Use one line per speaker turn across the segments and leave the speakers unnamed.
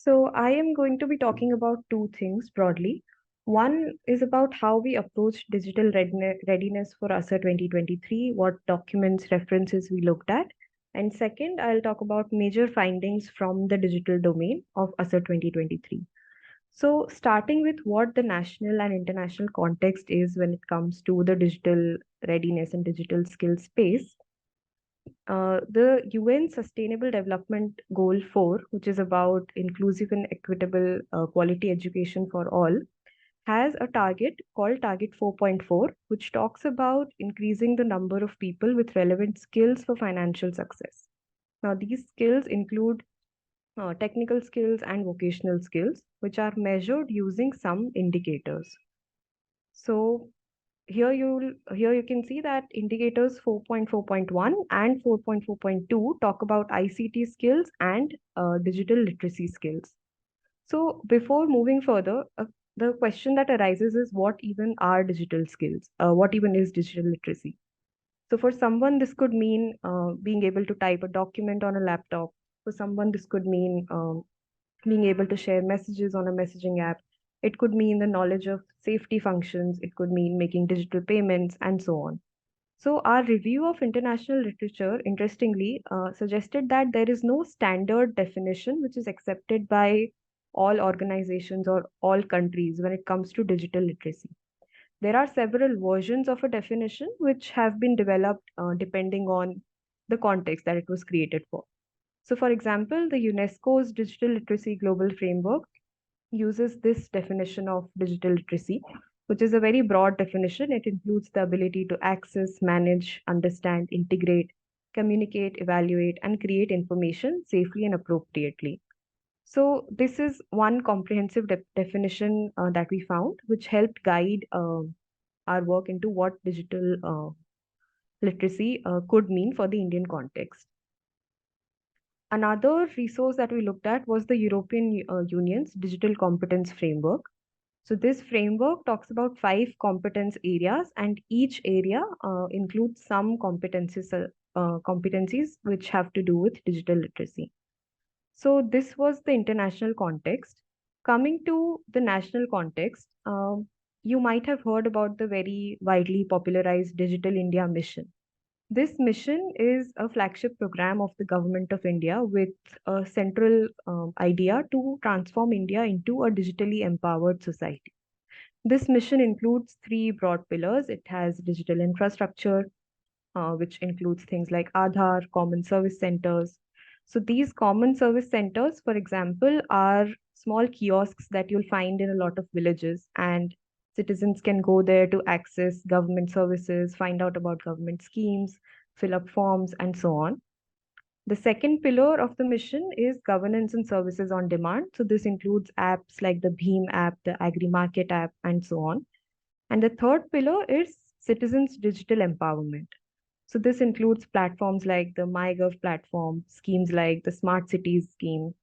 So, I am going to be talking about two things broadly. One is about how we approach digital readiness for ASER 2023, what documents, references we looked at. And second, I'll talk about major findings from the digital domain of ASER 2023. So, starting with what the national and international context is when it comes to the digital readiness and digital skill space. The UN Sustainable Development Goal 4, which is about inclusive and equitable quality education for all, has a target called Target 4.4, which talks about increasing the number of people with relevant skills for financial success. Now, these skills include technical skills and vocational skills, which are measured using some indicators. So, here you can see that indicators 4.4.1 and 4.4.2 talk about ICT skills and digital literacy skills. So before moving further, the question that arises is what even are digital skills? What even is digital literacy? So for someone, this could mean being able to type a document on a laptop. For someone, this could mean being able to share messages on a messaging app. It could mean the knowledge of safety functions. It could mean making digital payments and so on. So, our review of international literature, interestingly, suggested that there is no standard definition which is accepted by all organizations or all countries when it comes to digital literacy. There are several versions of a definition which have been developed depending on the context that it was created for. So, for example, the UNESCO's Digital Literacy Global Framework uses this definition of digital literacy, which is a very broad definition. It includes the ability to access, manage, understand, integrate, communicate, evaluate, and create information safely and appropriately. So, this is one comprehensive definition that we found, which helped guide our work into what digital literacy could mean for the Indian context. Another resource that we looked at was the European Union's Digital Competence Framework. So this framework talks about 5 competence areas, and each area includes some competencies which have to do with digital literacy. So this was the international context. Coming to the national context, you might have heard about the very widely popularized Digital India mission. This mission is a flagship program of the Government of India with a central idea to transform India into a digitally empowered society. This mission includes 3 broad pillars. It has digital infrastructure, which includes things like Aadhaar, common service centers. So these common service centers, for example, are small kiosks that you'll find in a lot of villages, and citizens can go there to access government services, find out about government schemes, fill up forms, and so on. The second pillar of the mission is governance and services on demand. So this includes apps like the Bheem app, the Agri Market app, and so on. And the third pillar is citizens' digital empowerment. So this includes platforms like the MyGov platform, schemes like the Smart Cities scheme,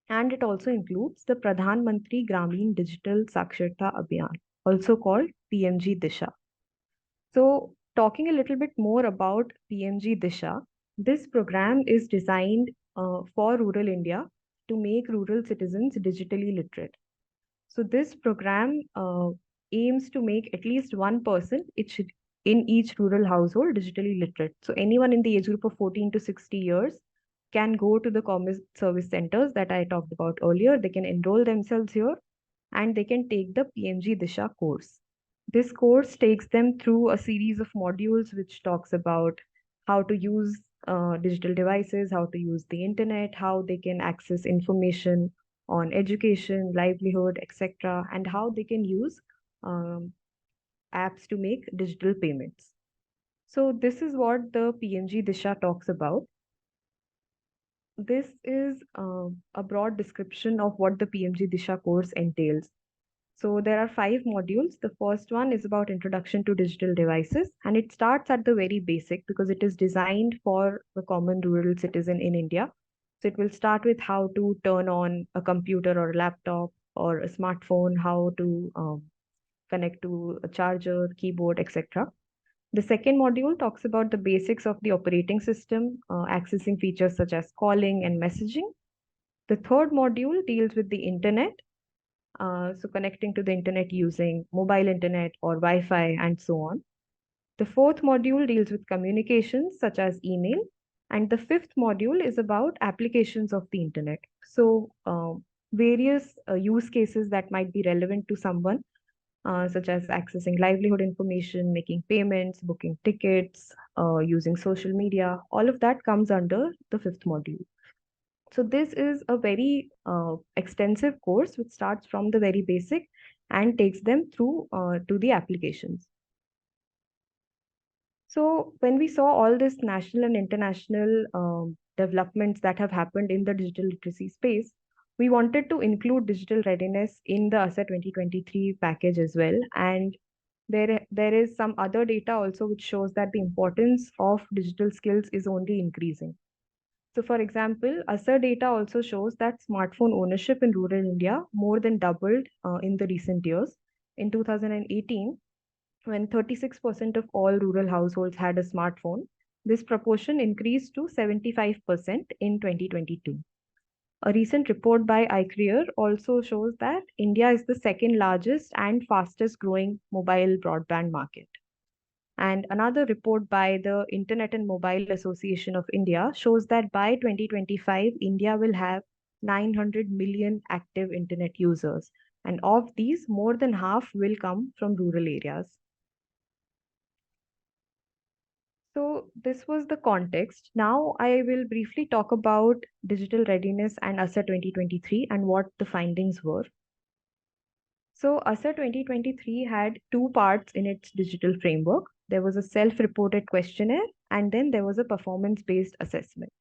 and it also includes the Pradhan Mantri Gramin Digital Saksharta Abhiyan, also called PMG Disha. So talking a little bit more about PMG Disha, this program is designed for rural India to make rural citizens digitally literate. So this program aims to make at least one person in each rural household digitally literate. So anyone in the age group of 14 to 60 years can go to the common service centers that I talked about earlier. They can enroll themselves here and they can take the PMG Disha course. This course takes them through a series of modules which talks about how to use digital devices, how to use the internet, how they can access information on education, livelihood, etc., and how they can use um, apps to make digital payments. So this is what the PMG Disha talks about. This is a broad description of what the PMG Disha course entails. So there are 5 modules. The first one is about introduction to digital devices, and it starts at the very basic because it is designed for the common rural citizen in India. So it will start with how to turn on a computer or a laptop or a smartphone, how to connect to a charger, keyboard, etc. The second module talks about the basics of the operating system, accessing features such as calling and messaging. The third module deals with the internet, so connecting to the internet using mobile internet or Wi-Fi and so on. The fourth module deals with communications such as email, and the fifth module is about applications of the internet. So, various use cases that might be relevant to someone, such as accessing livelihood information, making payments, booking tickets, using social media, all of that comes under the fifth module. So, this is a very extensive course which starts from the very basic and takes them through to the applications. So when we saw all this national and international developments that have happened in the digital literacy space, we wanted to include digital readiness in the ASER 2023 package as well. And there is some other data also which shows that the importance of digital skills is only increasing. So for example, ASER data also shows that smartphone ownership in rural India more than doubled in the recent years. In 2018, when 36% of all rural households had a smartphone, this proportion increased to 75% in 2022. A recent report by iCareer also shows that India is the second largest and fastest growing mobile broadband market. And another report by the Internet and Mobile Association of India shows that by 2025, India will have 900 million active internet users. And of these, more than half will come from rural areas. So this was the context. Now I will briefly talk about digital readiness and ASER 2023 and what the findings were. So ASER 2023 had two parts in its digital framework. There was a self-reported questionnaire and then there was a performance-based assessment.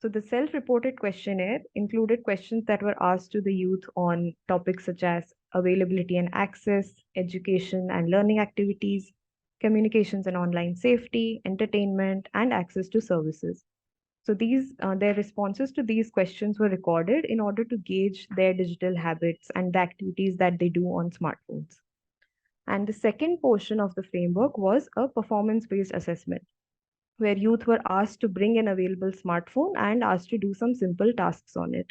So the self-reported questionnaire included questions that were asked to the youth on topics such as availability and access, education and learning activities, communications and online safety, entertainment, and access to services. So their responses to these questions were recorded in order to gauge their digital habits and the activities that they do on smartphones. And the second portion of the framework was a performance-based assessment, where youth were asked to bring an available smartphone and asked to do some simple tasks on it.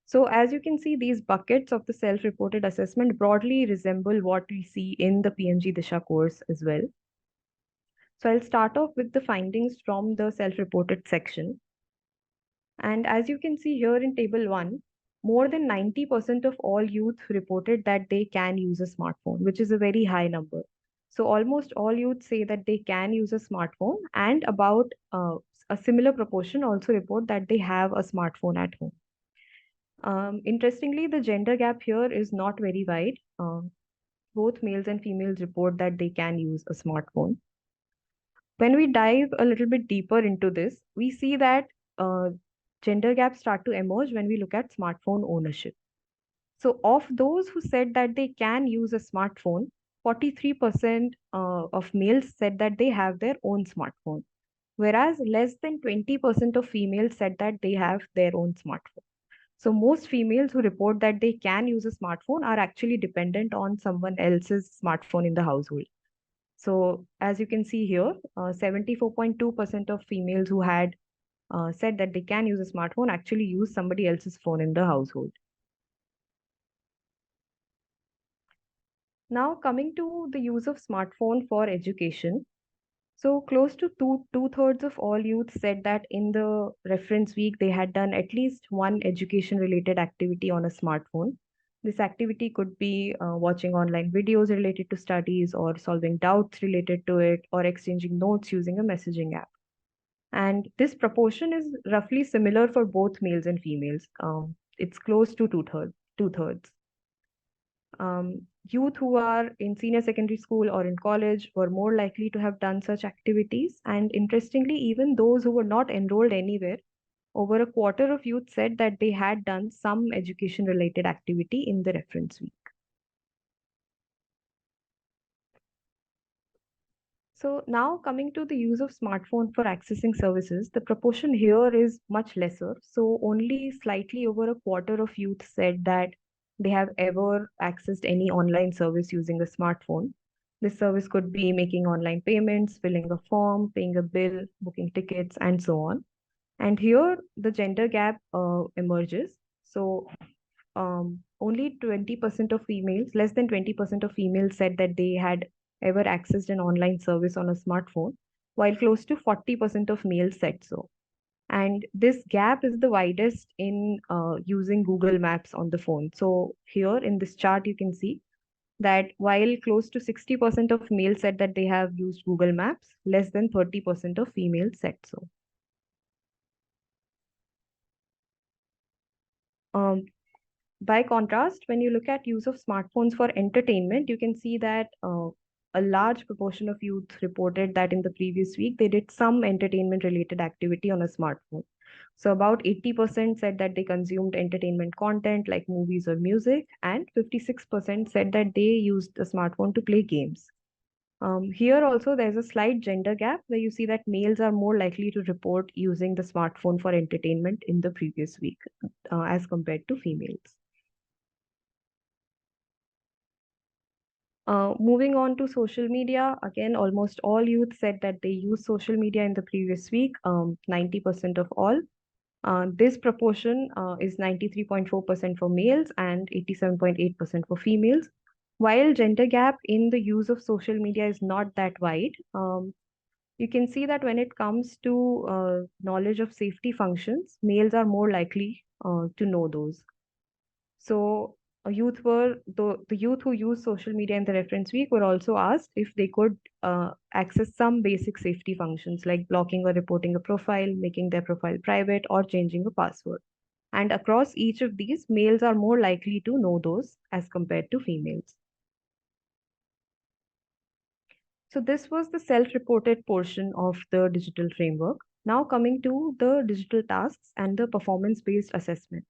So as you can see, these buckets of the self-reported assessment broadly resemble what we see in the PMG Disha course as well. So I'll start off with the findings from the self-reported section. And as you can see here in table 1, more than 90% of all youth reported that they can use a smartphone, which is a very high number. So almost all youth say that they can use a smartphone, and about a similar proportion also report that they have a smartphone at home. Interestingly, the gender gap here is not very wide. Both males and females report that they can use a smartphone. When we dive a little bit deeper into this, we see that gender gaps start to emerge when we look at smartphone ownership. So, of those who said that they can use a smartphone, 43% of males said that they have their own smartphone, whereas less than 20% of females said that they have their own smartphone. So, most females who report that they can use a smartphone are actually dependent on someone else's smartphone in the household. So, as you can see here, 74.2% of females who had said that they can use a smartphone actually use somebody else's phone in the household. Now coming to the use of smartphone for education. So close to two-thirds of all youth said that in the reference week they had done at least one education related activity on a smartphone. This activity could be watching online videos related to studies or solving doubts related to it or exchanging notes using a messaging app. And this proportion is roughly similar for both males and females. It's close to two-thirds. Youth who are in senior secondary school or in college were more likely to have done such activities. And interestingly, even those who were not enrolled anywhere, over a quarter of youth said that they had done some education related activity in the reference week. So now coming to the use of smartphone for accessing services, the proportion here is much lesser. So only slightly over a quarter of youth said that they have ever accessed any online service using a smartphone. This service could be making online payments, filling a form, paying a bill, booking tickets, and so on. And here the gender gap emerges. So only 20% of females, less than 20% of females said that they had ever accessed an online service on a smartphone, while close to 40% of males said so. And this gap is the widest in using Google Maps on the phone. So here in this chart, you can see that while close to 60% of males said that they have used Google Maps, less than 30% of females said so. Um, by contrast, when you look at use of smartphones for entertainment, you can see that a large proportion of youth reported that in the previous week they did some entertainment related activity on a smartphone. So about 80% said that they consumed entertainment content like movies or music, and 56% said that they used the smartphone to play games. Here also, there's a slight gender gap where you see that males are more likely to report using the smartphone for entertainment in the previous week as compared to females. Moving on to social media, again, almost all youth said that they use social media in the previous week, 90% of all. This proportion is 93.4% for males and 87.8% for females. While gender gap in the use of social media is not that wide, you can see that when it comes to knowledge of safety functions, males are more likely to know those. So the youth who use social media in the reference week were also asked if they could access some basic safety functions like blocking or reporting a profile, making their profile private, or changing a password. And across each of these, males are more likely to know those as compared to females. So this was the self-reported portion of the digital framework. Now coming to the digital tasks and the performance-based assessment.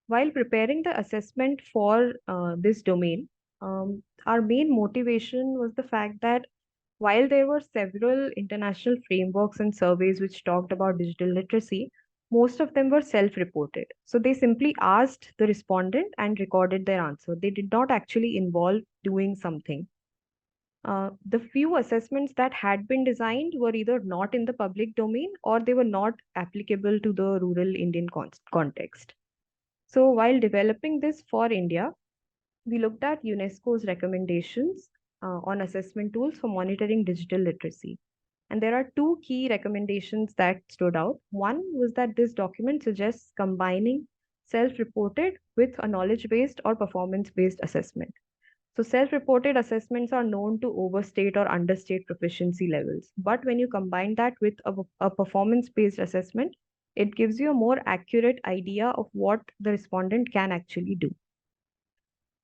While preparing the assessment for this domain, our main motivation was the fact that while there were several international frameworks and surveys which talked about digital literacy, most of them were self-reported. So they simply asked the respondent and recorded their answer. They did not actually involve doing something. The few assessments that had been designed were either not in the public domain or they were not applicable to the rural Indian context. So while developing this for India, we looked at UNESCO's recommendations on assessment tools for monitoring digital literacy. And there are two key recommendations that stood out. One was that this document suggests combining self-reported with a knowledge-based or performance-based assessment. So self-reported assessments are known to overstate or understate proficiency levels. But when you combine that with a performance-based assessment, it gives you a more accurate idea of what the respondent can actually do.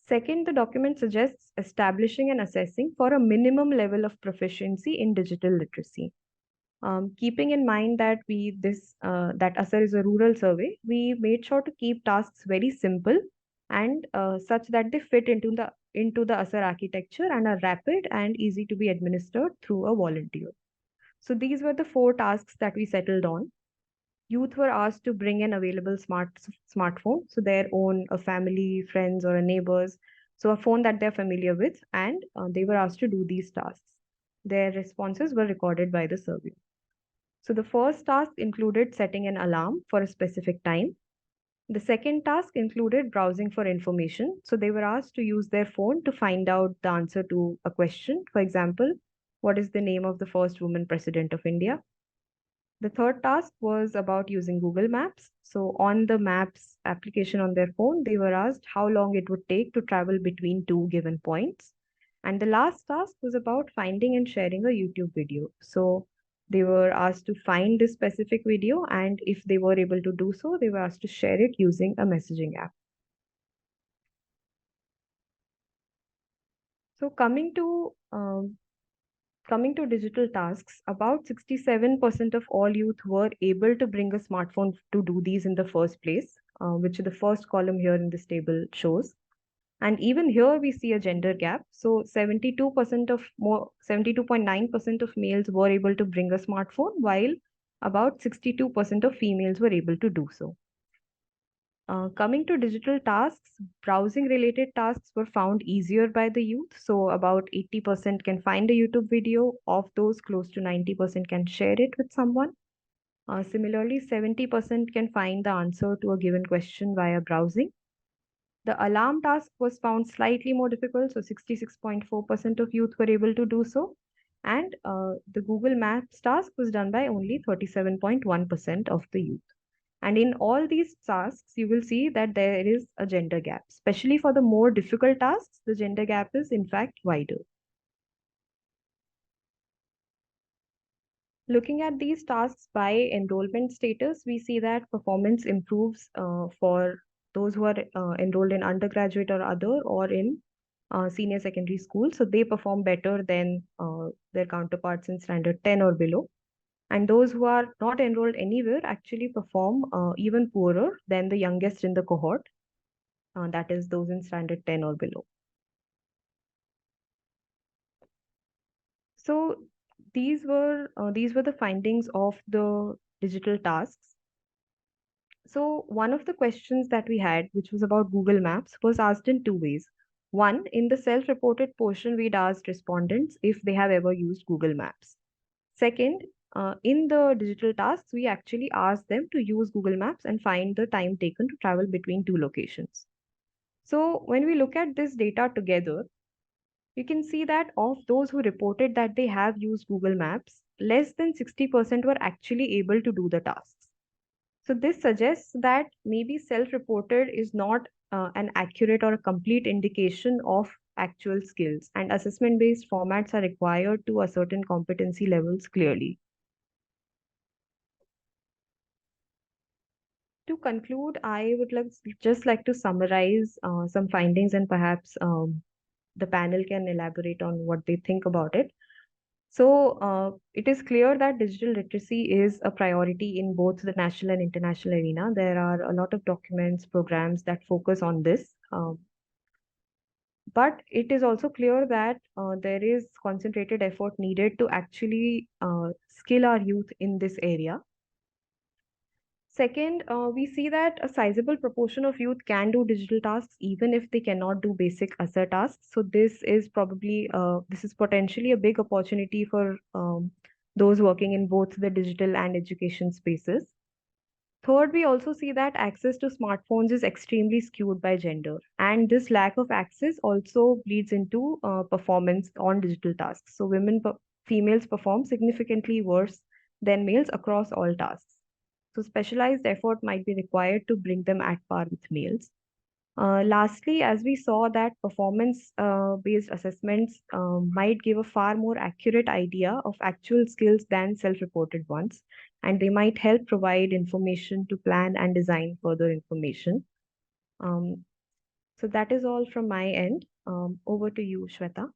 Second, the document suggests establishing and assessing for a minimum level of proficiency in digital literacy. Keeping in mind that that ASER is a rural survey, we made sure to keep tasks very simple and such that they fit into the ASER architecture and are rapid and easy to be administered through a volunteer. So these were the 4 tasks that we settled on. Youth were asked to bring an available smartphone, so their own, a family, friends, or a neighbor's, so a phone that they're familiar with, and they were asked to do these tasks. Their responses were recorded by the survey. So the first task included setting an alarm for a specific time. The second task included browsing for information. So they were asked to use their phone to find out the answer to a question. For example, what is the name of the first woman president of India? The third task was about using Google Maps. So on the Maps application on their phone, they were asked how long it would take to travel between 2 given points. And the last task was about finding and sharing a YouTube video. So they were asked to find this specific video, and if they were able to do so, they were asked to share it using a messaging app. So coming to digital tasks, about 67% of all youth were able to bring a smartphone to do these in the first place, which the first column here in this table shows. And even here we see a gender gap. So 72.9% of males were able to bring a smartphone, while about 62% of females were able to do so. Coming to digital tasks, browsing related tasks were found easier by the youth. So about 80% can find a YouTube video. Of those, close to 90% can share it with someone. Similarly, 70% can find the answer to a given question via browsing. The alarm task was found slightly more difficult, so 66.4% of youth were able to do so. And the Google Maps task was done by only 37.1% of the youth. And in all these tasks, you will see that there is a gender gap. Especially for the more difficult tasks, the gender gap is in fact wider. Looking at these tasks by enrollment status, we see that performance improves for those who are enrolled in undergraduate or other or in senior secondary school. So they perform better than their counterparts in standard 10 or below. And those who are not enrolled anywhere actually perform even poorer than the youngest in the cohort, that is, those in standard 10 or below. So these were the findings of the digital tasks. So one of the questions that we had, which was about Google Maps, was asked in two ways. One, in the self-reported portion, we'd asked respondents if they have ever used Google Maps. Second, in the digital tasks, we actually asked them to use Google Maps and find the time taken to travel between two locations. So when we look at this data together, you can see that of those who reported that they have used Google Maps, less than 60% were actually able to do the tasks. So this suggests that maybe self-reported is not an accurate or a complete indication of actual skills, and assessment-based formats are required to ascertain competency levels clearly. To conclude, I would just like to summarize some findings, and perhaps the panel can elaborate on what they think about it. So it is clear that digital literacy is a priority in both the national and international arena. There are a lot of documents, programs that focus on this. But it is also clear that there is concentrated effort needed to actually skill our youth in this area. Second, we see that a sizable proportion of youth can do digital tasks even if they cannot do basic ASER tasks. So this is potentially a big opportunity for those working in both the digital and education spaces. Third, we also see that access to smartphones is extremely skewed by gender, and this lack of access also bleeds into performance on digital tasks. So females perform significantly worse than males across all tasks. So specialized effort might be required to bring them at par with males. Lastly, as we saw that performance based assessments might give a far more accurate idea of actual skills than self-reported ones, and they might help provide information to plan and design further information. So that is all from my end. Over to you, Shweta.